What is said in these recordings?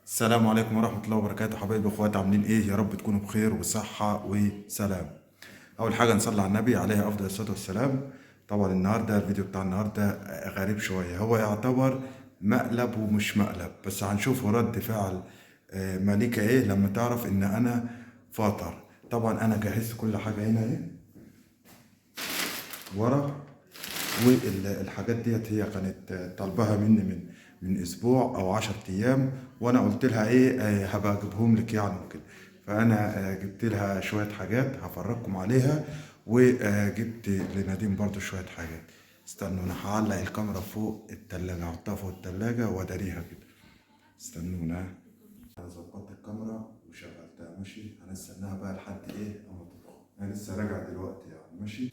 السلام عليكم ورحمة الله وبركاته، حبايبي اخواتي، عاملين ايه؟ يا رب تكونوا بخير وصحة وسلام. اول حاجة نصلي على النبي عليه افضل الصلاة والسلام. طبعا النهاردة الفيديو بتاع النهاردة غريب شوية، هو يعتبر مقلب ومش مقلب، بس هنشوف رد فعل مليكة ايه لما تعرف ان انا فاطر. طبعا انا جهزت كل حاجة هنا ايه ورا، والحاجات ديت هي كانت طالباها مني من اسبوع او 10 ايام، وانا قلت لها ايه هبقى اجيبهم لك يعني وكده. فانا جبت لها شويه حاجات هفرجكم عليها، وجبت لنادين برضو شويه حاجات. استنوا، انا هعلق الكاميرا فوق التلاجة، هحطها فوق التلاجة واداريها كده. استنونا، انا ظبطت الكاميرا وشغلتها ماشي. هنستناها بقى لحد ايه اما تدخل، انا لسه راجع دلوقتي يعني ماشي.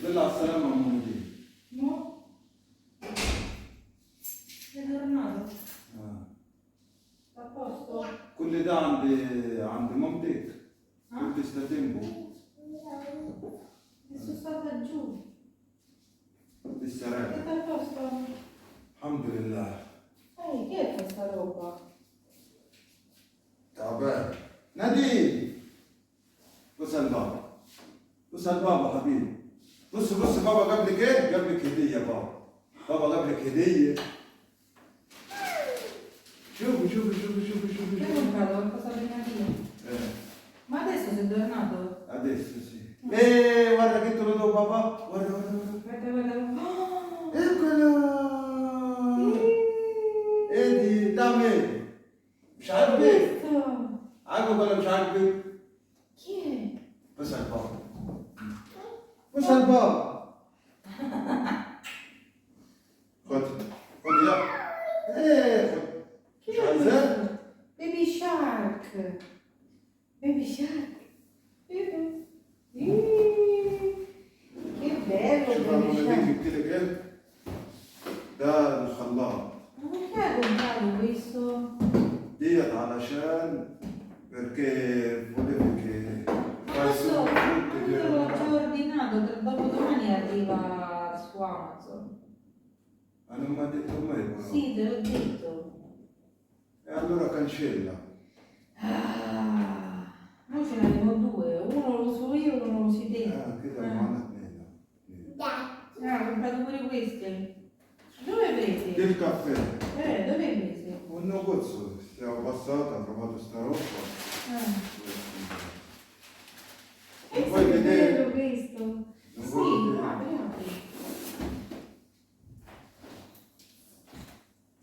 بالله على السلامة يا أم مدير. No, è tornato. آه. A posto? كل ده عند مامتك؟ Ah? كنت استتمه E sono stata giù. لسه È راجع. a posto? الحمد لله. Ehi, che è questa roba? تعبان. نادين، بص على البابا، بص على البابا حبيبي. بص بص، بابا جاب لك ايه؟ جاب لك هدية بابا. بابا جاب لك هدية. شوفي شوفي شوفي شوفي شوفي Che hai شوفي. comprato qualcosa per Nadia? Eh, Ma adesso sei tornato? adesso sì. Guarda che te lo do papà. Guarda guarda guarda. Guarda, guarda. Oh! Eccolo. ادي تعمل مش عاجبك؟ Questo! عاجبك ولا مش عاجبك؟ Chi è? بص على البابا، بص على البابا. خد خد يلا. ايه خد. Chi مش è عايزاه؟ questo? Baby Shark! Baby Shark! Che bello شوف Baby انا دي Shark! جبت لك ايه؟ ده الخلاط. Ma perché hai comprato questo? ديت علشان perché volevo che Ma fai questo tutto io l'ho già ordinato, dopodomani arriva su Amazon. انا ما اديته ما يبغى. Sì, te l'ho detto. E allora cancella. Ah, noi ce ne abbiamo due, uno lo uso io e uno lo usi te. كده معانا اثنين. Ho comprato pure queste. Dove hai دي prese? الكافيه Dove hai prese? والنقص. stiamo passata, ha trovato sta roba. Ah. Non È vuoi vedere? bello questo? Non Sì, vuoi vedere? apri, apri.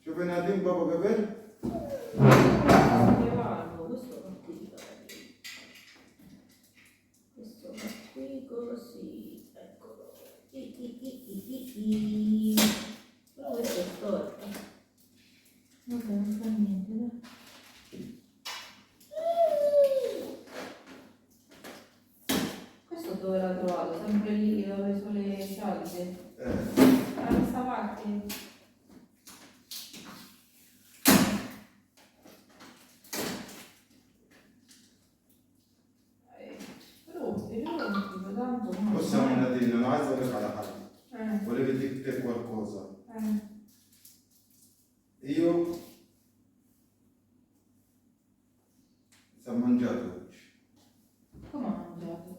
شوف نادين بابا قبل. Questo va qui, questo va qui così, eccolo. Però questo è storto. Vabbè, non fa niente, dai. Questo dove l'ha trovato? Sempre lì dove sono le cialde? Da questa parte? Pronti, tanto no. بص يا نادين، انا عايز اقول لك على حاجه. Eh, volevo dirti qualcosa. eh. Io sto mangiato oggi. Come ho mangiato?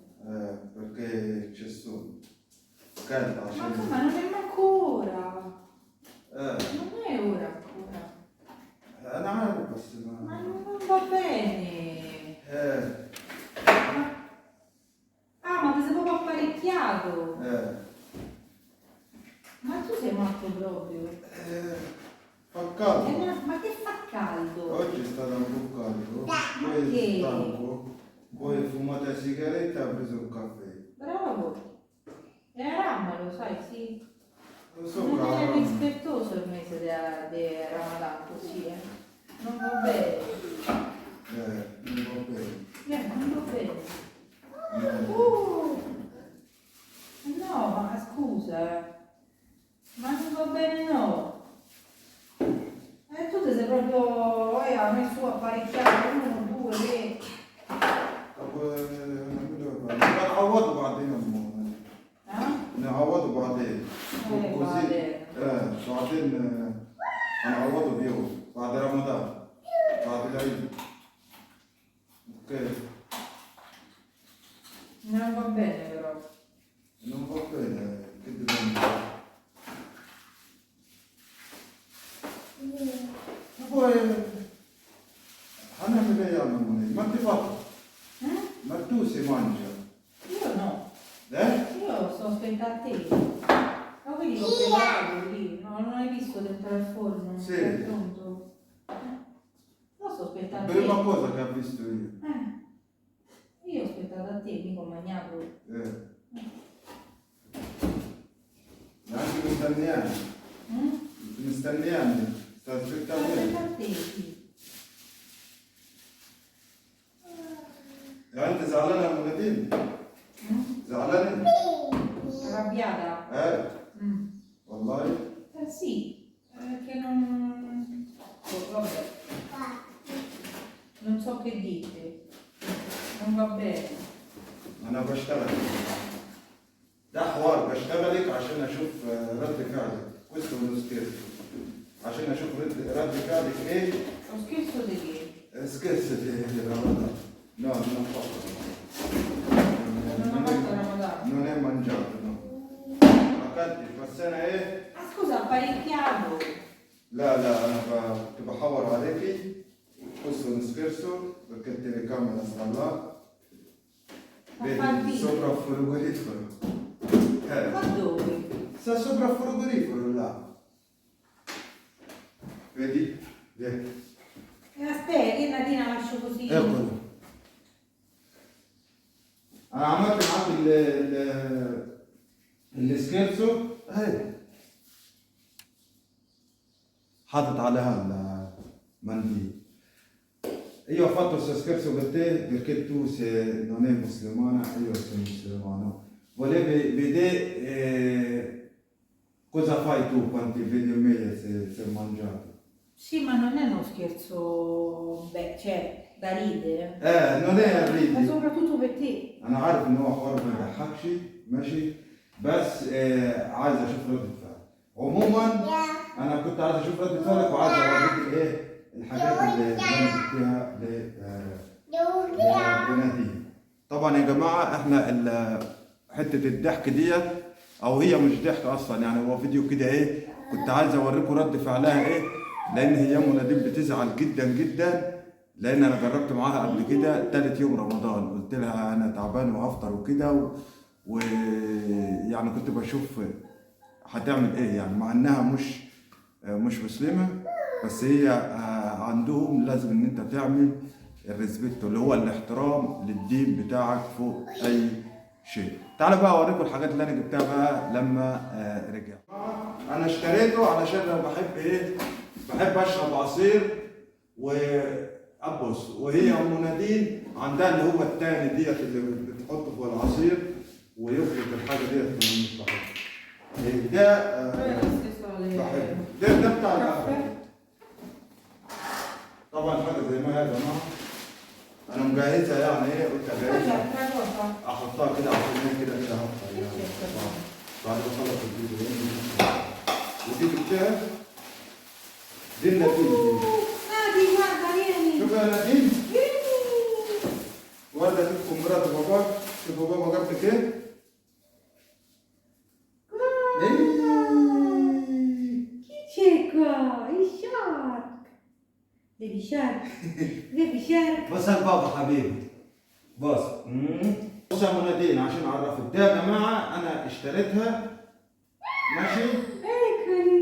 Perché c'è solo. Calda, Ma c'è. come? Non è manco ora. Non è ora ancora. انا عارف بس Ma ما. non va bene. Ma ti sei proprio apparecchiato. Ma tu sei matto proprio. Fa caldo. Ma che fa caldo? Oggi è stato un po' caldo. Ma Poi che? è stanco. Poi ho fumato la sigaretta e ho preso un caffè. Bravo. E a Ramma lo sai, sì. Lo so, Non è bravo. rispettoso il mese di Ramadan così, eh. Non va bene. Non va bene. Non va bene. Non va bene. Non va bene però. Non va bene, che dobbiamo fare? Ma poi, Anna mi vediamo, ma ti fa? Ma tu si mangia? Io no. Eh? Io sto aspettando te. Ma quindi l'ho preparato lì. No, non hai visto dentro al forno? Sì. È pronto. No, sto aspettando te. Prima cosa che ho visto io. Io ho aspettato a te, mica ho mangiato. Neanche mi sta neanche. Mi sta neanche. Sta Sto aspettando. aspettando a te, sì. انت زعلانه يا منادين؟ زعلانه؟ Arrabbiata? والله؟ Sì, perché non... Oh, vabbè. Non so che dite. Non va bene. انا بشتغل. ده حوار بشتغلك عشان اشوف رد فعلك. questo è uno scherzo. عشان اشوف رد فعلك ايه؟ Lo scherzo di che? scherzo di Ramadan. No, non ho fatto. Non ho fatto Ramadan. Non è mangiato, no. أكلت بس أنا إيه؟ Ma scusa, apparecchiato. لا أنا كنت بحور عليكي. questo è uno scherzo perché il telecamera sta là. Vedi sopra il frigorifero. Ma dove? Sta sopra il frigorifero là. Vedi? Vieni. Aspetta, che Natina lascio così. Eccolo. أنا عملت معاك السكيرسو اهي حاطط عليها المنديل. Io ho fatto questo scherzo per te perché tu non è musulmana e io sono musulmano. Volevi vedere cosa fai tu quando ti vedi me se mangiato. Sì, ma non è uno scherzo, beh, cioè, da ridere. Non è Ma ridi. soprattutto per te. أنا عارف إن هو حوار ما يضحكش ماشي بس عايز أشوف ردة فعل. عموما أنا كنت عايز أشوف ردة فعلك وعايز أوريك إيه الحاجات اللي أنا جبتها لبناتي. طبعا يا جماعة إحنا حتة الضحك ديت أو هي مش ضحك أصلا يعني هو فيديو كده إيه كنت عايز أوريكم رد فعلها إيه لأن هي مناديل بتزعل جدا جدا لان انا جربت معاها قبل كده تالت يوم رمضان قلت لها انا تعبان وهفطر وكده ويعني كنت بشوف هتعمل ايه يعني مع انها مش مسلمه بس هي عندهم لازم ان انت تعمل الريسبكت اللي هو الاحترام للدين بتاعك فوق اي شيء. تعالوا بقى اوريكم الحاجات اللي انا جبتها بقى لما رجع. انا اشتريته علشان انا بحب اشرب عصير وابص وهي ام نادين عندها اللي هو الثاني ديت اللي بتحطه في العصير ويخرج الحاجه ديت من المستحق. ده بحبه. ده بتاع القهوه. طبعا حاجه زي ما هي يا جماعه انا مجهزها يعني ايه قلت اجهزها احطها كده عشان هي كده هحطها يعني بعد ما اخلص الفيديو ودي جبتها دي النتيجه دي. شوف يا نادين ورده تكون مرات باباك شوف بابا جاب لك ايه Chi c'è qua? Il shark! Baby shark! Baby shark! بص يا بابا حبيبي بص بص يا منادين عشان اعرفك ده يا جماعه انا اشتريتها ماشي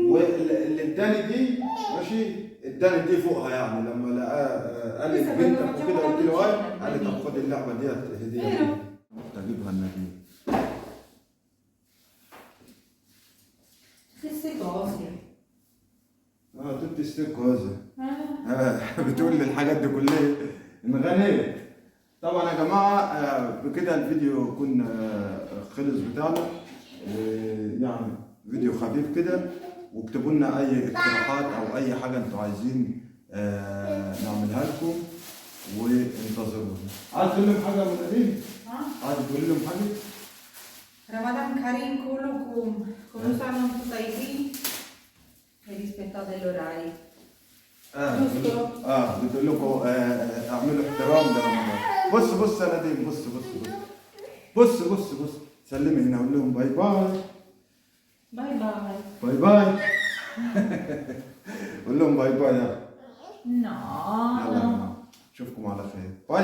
واللي اداني دي ماشي اداني دي فوقها يعني لما لقاه قال لي بنتك وكده قلت له ايه قال لي طب خد اللعبه ديت هديه اجيبها النبي. Stesse cose. tutti ste cose. بتقول لي الحاجات دي كلها انغنيت. طبعا يا جماعه بكده الفيديو يكون خلص بتاعنا يعني فيديو خفيف كده واكتبوا لنا اي اقتراحات او اي حاجه انتوا عايزين نعملها لكم وانتظرونا. عايز تقول لهم حاجه يا ابو نادين؟ عايز تقول لهم حاجه؟ Ramadan Karim كلكم كل سنة وانتم طيبين rispettate gli orari. بتقول لكم اعملوا احترام لرمضان. بص يا نادين بص بص بص بص، سلمي هنا، قول لهم باي باي. باي باي. باي باي. قول لهم باي باي يلا. No, يلا no. اشوفكم على خير. باي.